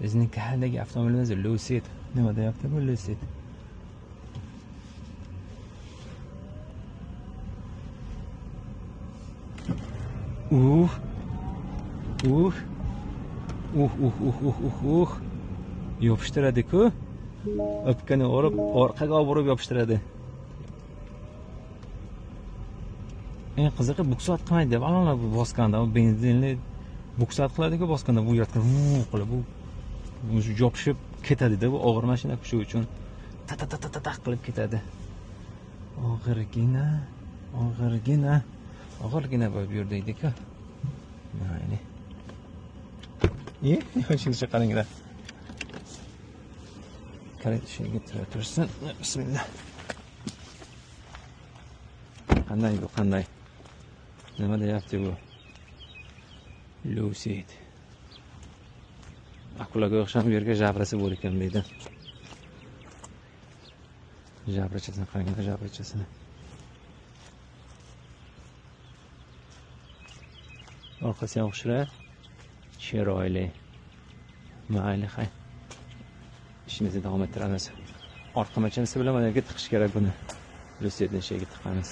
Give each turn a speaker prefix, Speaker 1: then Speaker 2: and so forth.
Speaker 1: Bizning kaldagi avtomobilimiz Lucid. Nima deyapti bu Lucid? Yopishtiradi-ku. O'pkani urib, orqaga olib yopishtiradi. Eng qizig'i buksat qilmaydi deb alonlar bu bosganda, u benzinli buksat qiladi-ku bosganda bu yoqqa qilib bu yopishib ketadi-da, bu og'ir mashina kuchi uchun ta qilib ketadi. Og'irgina bo'lib yurdaydi-ku. Mayli. Shuncha qaranglar. Kalit ishga tursin. Bismillah. Qanday? Nima deyapti bu? Lucid. Akulaga o'xshab bu yerga jabrasi bor ekan deydi. Jabrachasini qaranglar, jabrachasini. Orqasiga o'xshaydi. Chiroyli. Mayli, hay. İşimizi davom ettiramiz. Orqa mashinasi bilan mana yerga tiqish kerak buni. Lucidni ishiga tiqamiz.